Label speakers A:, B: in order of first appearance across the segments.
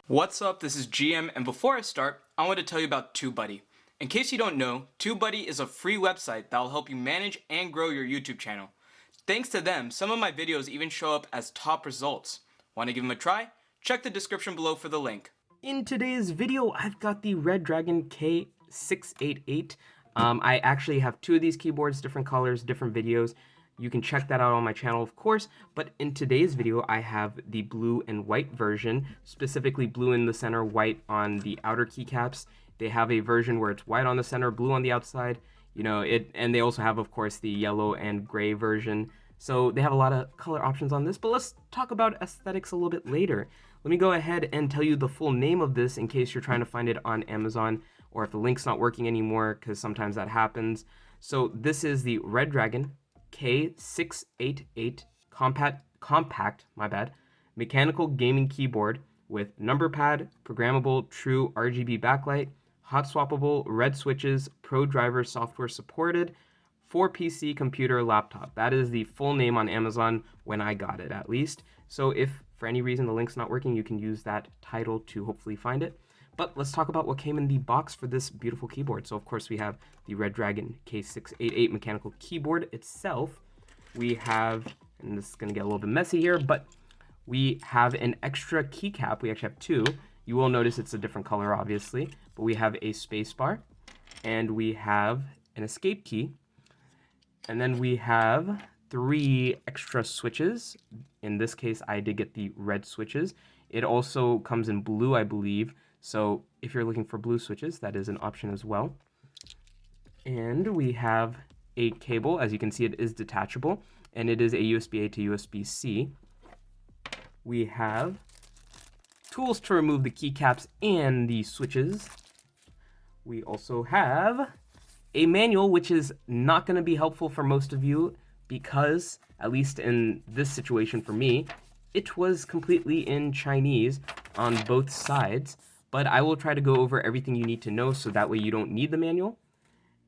A: What's up, this is GM, and before I start, I want to tell you about TubeBuddy. In case you don't know, TubeBuddy is a free website that will help you manage and grow your YouTube channel. Thanks to them, some of my videos even show up as top results. Want to give them a try? Check the description below for the link. In today's video, I've got the Redragon K688. I actually have two of these keyboards, different colors, different videos. You can check that out on my channel, of course, but in today's video, I have the blue and white version, specifically blue in the center, white on the outer keycaps. They have a version where it's white on the center, blue on the outside, and they also have, of course, the yellow and gray version. So they have a lot of color options on this, but let's talk about aesthetics a little bit later. Let me go ahead and tell you the full name of this in case you're trying to find it on Amazon or if the link's not working anymore, because sometimes that happens. So this is the Redragon K688 compact, mechanical gaming keyboard with number pad, programmable, true RGB backlight, hot swappable, red switches, pro driver software supported, for PC, computer, laptop. That is the full name on Amazon when I got it, at least. So if for any reason the link's not working, you can use that title to hopefully find it. But let's talk about what came in the box for this beautiful keyboard. So of course we have the Redragon K688 mechanical keyboard itself. We have, and this is going to get a little bit messy here, but we have an extra keycap. We actually have two. You will notice it's a different color, obviously, but we have a space bar, and we have an escape key, and then we have 3 extra switches. In this case, I did get the red switches. It also comes in blue, I believe. So if you're looking for blue switches, that is an option as well. And we have a cable. As you can see, it is detachable, and it is a USB-A to USB-C. We have tools to remove the keycaps and the switches. We also have a manual, which is not going to be helpful for most of you because, at least in this situation for me, it was completely in Chinese on both sides. But I will try to go over everything you need to know so that way you don't need the manual.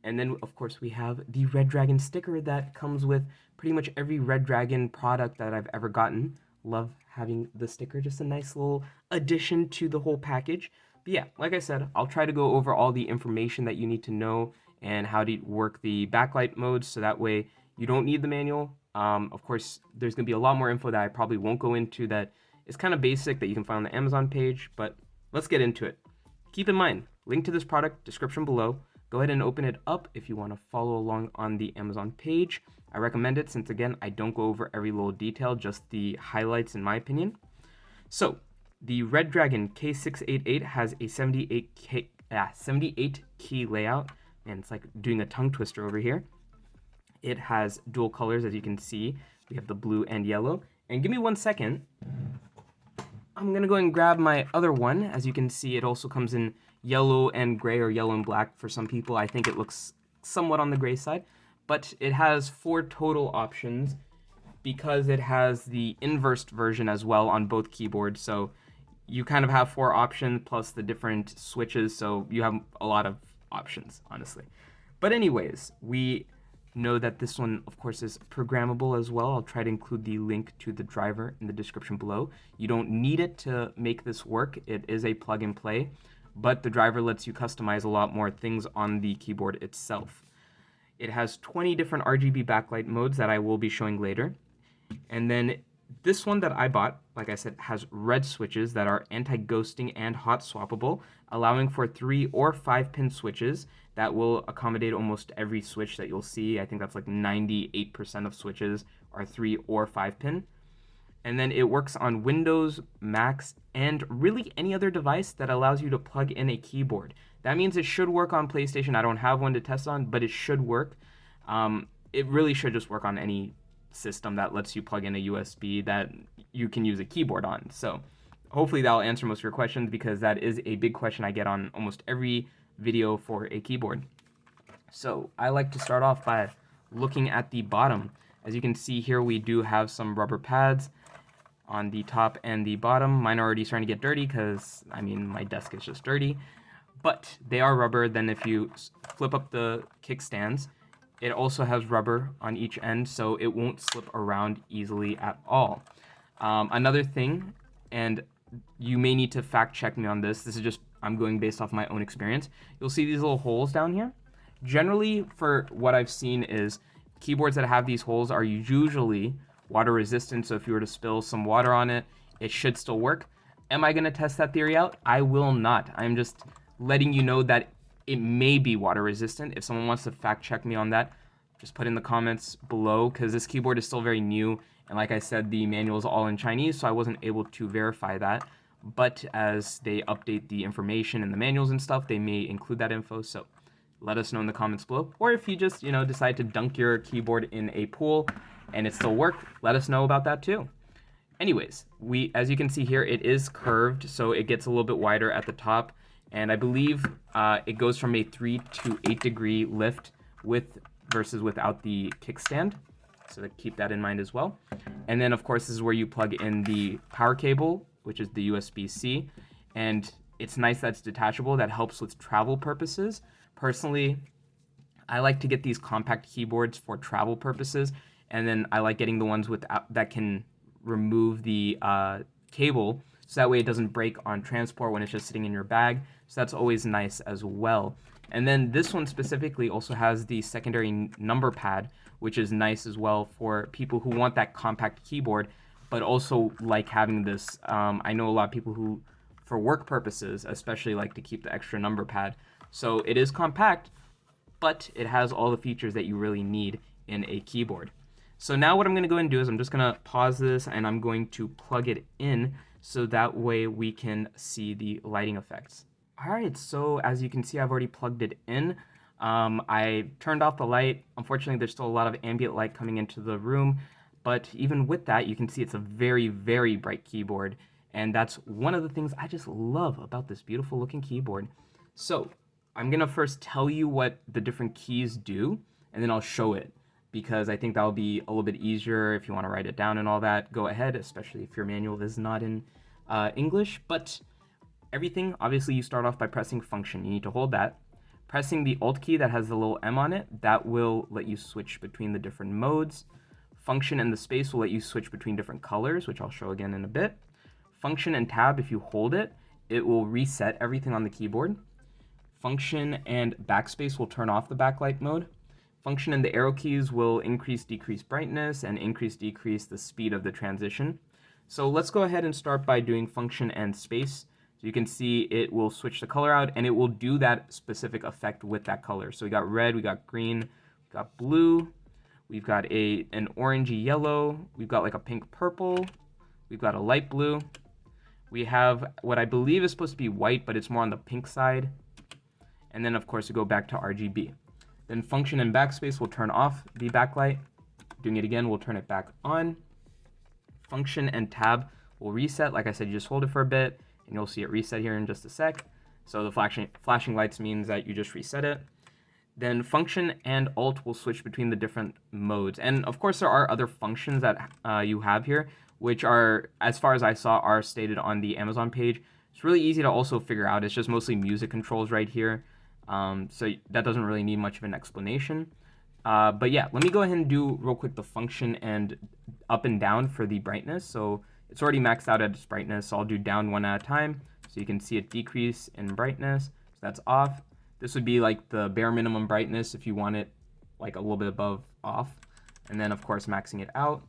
A: And then, of course, we have the Redragon sticker that comes with pretty much every Redragon product that I've ever gotten. Love having the sticker, just a nice little addition to the whole package. But yeah, like I said, I'll try to go over all the information that you need to know and how to work the backlight modes so that way you don't need the manual. Of course, there's going to be a lot more info that I probably won't go into that is kind of basic that you can find on the Amazon page, but let's get into it. Keep in mind, link to this product, description below. Go ahead and open it up if you want to follow along on the Amazon page. I recommend it since, again, I don't go over every little detail, just the highlights in my opinion. So, the Redragon K688 has a 78 key layout, and it's like doing a tongue twister over here. It has dual colors, as you can see. We have the blue and yellow. And give me 1 second. I'm going to go and grab my other one. As you can see, it also comes in yellow and gray, or yellow and black for some people. I think it looks somewhat on the gray side. But it has 4 total options because it has the inversed version as well on both keyboards. So you kind of have 4 options plus the different switches. So you have a lot of options, honestly. But anyways, we know that this one, of course, is programmable as well. I'll try to include the link to the driver in the description below. You don't need it to make this work. It is a plug and play, but the driver lets you customize a lot more things on the keyboard itself. It has 20 different RGB backlight modes that I will be showing later. And then this one that I bought, like I said, has red switches that are anti-ghosting and hot swappable, allowing for 3 or 5 pin switches that will accommodate almost every switch that you'll see. I think that's like 98% of switches are 3 or 5 pin. And then it works on Windows, Macs, and really any other device that allows you to plug in a keyboard. That means it should work on PlayStation. I don't have one to test on, but it should work. It really should just work on any system that lets you plug in a USB that you can use a keyboard on. So hopefully that'll answer most of your questions, because that is a big question I get on almost every video for a keyboard. So I like to start off by looking at the bottom. As you can see here, we do have some rubber pads on the top and the bottom. Mine are already starting to get dirty because, I mean, my desk is just dirty. But they are rubber. Then if you flip up the kickstands, It also has rubber on each end, so it won't slip around easily at all. Another thing, and you may need to fact check me on this. This is just, I'm going based off my own experience. You'll see these little holes down here. Generally, for what I've seen is keyboards that have these holes are usually water resistant. So if you were to spill some water on it, it should still work. Am I going to test that theory out? I will not. I'm just letting you know that it may be water resistant. If someone wants to fact check me on that, just put in the comments below, because this keyboard is still very new. And like I said, the manual is all in Chinese, so I wasn't able to verify that. But as they update the information in the manuals and stuff, they may include that info. So let us know in the comments below. Or if you just, decide to dunk your keyboard in a pool and it still worked, let us know about that too. Anyways, as you can see here, it is curved, so it gets a little bit wider at the top. And I believe it goes from a 3 to 8 degree lift with versus without the kickstand. So to keep that in mind as well. And then, of course, this is where you plug in the power cable, which is the USB-C. And it's nice that it's detachable. That helps with travel purposes. Personally, I like to get these compact keyboards for travel purposes. And then I like getting the ones that can remove the cable, so that way it doesn't break on transport when it's just sitting in your bag. So that's always nice as well. And then this one specifically also has the secondary number pad, which is nice as well for people who want that compact keyboard, but also like having this. I know a lot of people who, for work purposes, especially like to keep the extra number pad. So it is compact, but it has all the features that you really need in a keyboard. So now what I'm going to go and do is I'm just going to pause this and I'm going to plug it in so that way we can see the lighting effects. All right, so as you can see, I've already plugged it in. I turned off the light. Unfortunately, there's still a lot of ambient light coming into the room, but even with that, you can see it's a very, very bright keyboard, and that's one of the things I just love about this beautiful looking keyboard. So I'm gonna first tell you what the different keys do, and then I'll show it, because I think that'll be a little bit easier if you want to write it down and all that. Go ahead, especially if your manual is not in English. But everything, obviously, you start off by pressing function. You need to hold that. Pressing the Alt key that has the little M on it, that will let you switch between the different modes. Function and the space will let you switch between different colors, which I'll show again in a bit. Function and tab, if you hold it, it will reset everything on the keyboard. Function and backspace will turn off the backlight mode. Function and the arrow keys will increase, decrease brightness, and increase, decrease the speed of the transition. So let's go ahead and start by doing function and space. So you can see it will switch the color out, and it will do that specific effect with that color. So we got red, we got green, we got blue, we've got an orangey yellow, we've got like a pink purple, we've got a light blue. We have what I believe is supposed to be white, but it's more on the pink side. And then, of course, we go back to RGB. Then function and backspace will turn off the backlight. Doing it again, we'll turn it back on. Function and tab will reset. Like I said, you just hold it for a bit, and you'll see it reset here in just a sec. So the flashing lights means that you just reset it. Then function and alt will switch between the different modes. And of course, there are other functions that you have here, which are, as far as I saw, are stated on the Amazon page. It's really easy to also figure out. It's just mostly music controls right here. So that doesn't really need much of an explanation. But yeah, let me go ahead and do real quick the function and up and down for the brightness. So it's already maxed out at its brightness, so I'll do down one at a time. So you can see it decrease in brightness. So that's off. This would be like the bare minimum brightness if you want it like a little bit above off. And then of course maxing it out.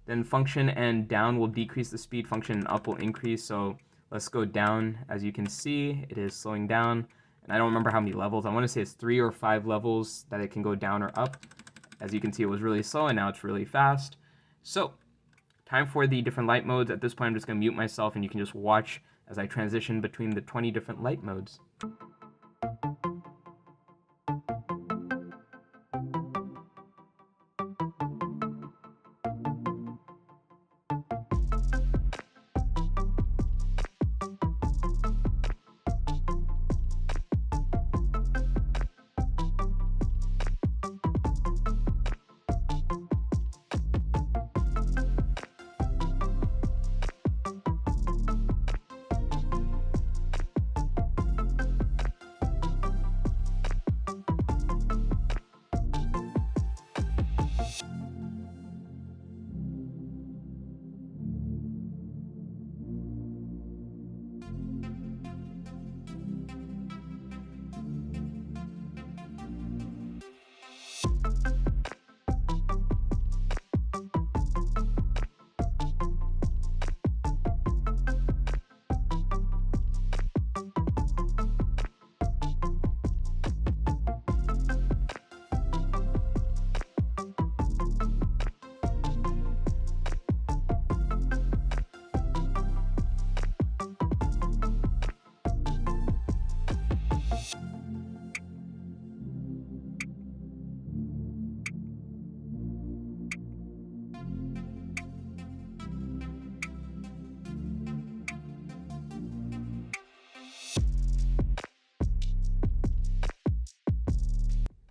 A: Then function and down will decrease the speed, function and up will increase. So let's go down. As you can see, it is slowing down. And I don't remember how many levels. I want to say it's 3 or 5 levels that it can go down or up. As you can see, it was really slow and now it's really fast. So time for the different light modes. At this point, I'm just going to mute myself and you can just watch as I transition between the 20 different light modes.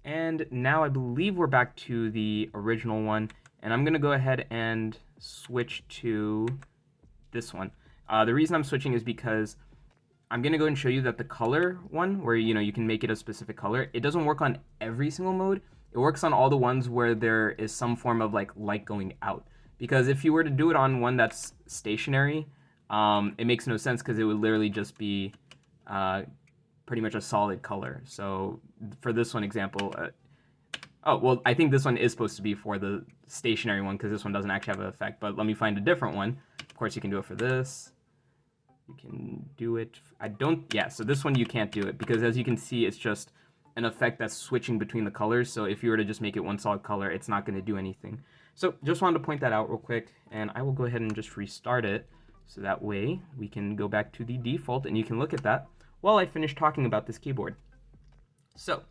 A: And now I believe we're back to the original one, and I'm gonna go ahead and switch to this one. The reason I'm switching is because I'm gonna go and show you that the color one, where you can make it a specific color, it doesn't work on every single mode. It works on all the ones where there is some form of like light going out. Because if you were to do it on one that's stationary, it makes no sense because it would literally just be pretty much a solid color. So for this one example, oh, well, I think this one is supposed to be for the stationary one because this one doesn't actually have an effect, but let me find a different one. Of course, you can do it for this. You can do it, so this one you can't do it because as you can see, it's just an effect that's switching between the colors. So if you were to just make it one solid color, it's not going to do anything. So just wanted to point that out real quick, and I will go ahead and just restart it. So that way we can go back to the default and you can look at that while I finish talking about this keyboard. So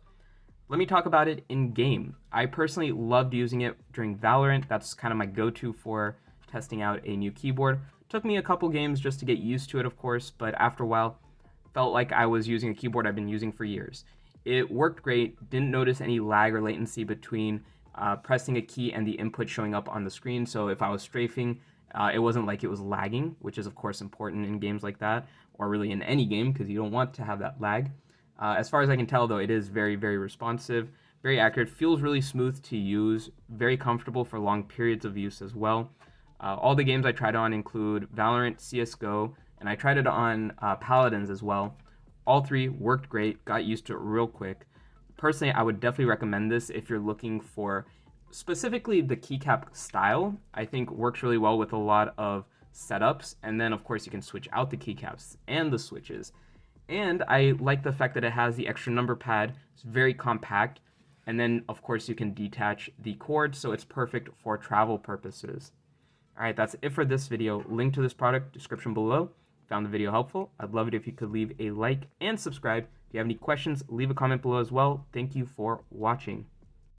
A: let me talk about it in game. I personally loved using it during Valorant. That's kind of my go-to for testing out a new keyboard. Took me a couple games just to get used to it, of course, but after a while, felt like I was using a keyboard I've been using for years. It worked great, didn't notice any lag or latency between pressing a key and the input showing up on the screen, so if I was strafing, it wasn't like it was lagging, which is of course important in games like that, or really in any game, because you don't want to have that lag. As far as I can tell, though, it is very, very responsive, very accurate, feels really smooth to use, very comfortable for long periods of use as well. All the games I tried on include Valorant, CSGO, and I tried it on Paladins as well. All three worked great, got used to it real quick. Personally, I would definitely recommend this if you're looking for specifically the keycap style. I think works really well with a lot of setups, and then of course you can switch out the keycaps and the switches. And I like the fact that it has the extra number pad. It's very compact, and then of course you can detach the cord, so it's perfect for travel purposes. Alright, that's it for this video. Link to this product, description below. Found the video helpful? I'd love it if you could leave a like and subscribe. If you have any questions, leave a comment below as well. Thank you for watching.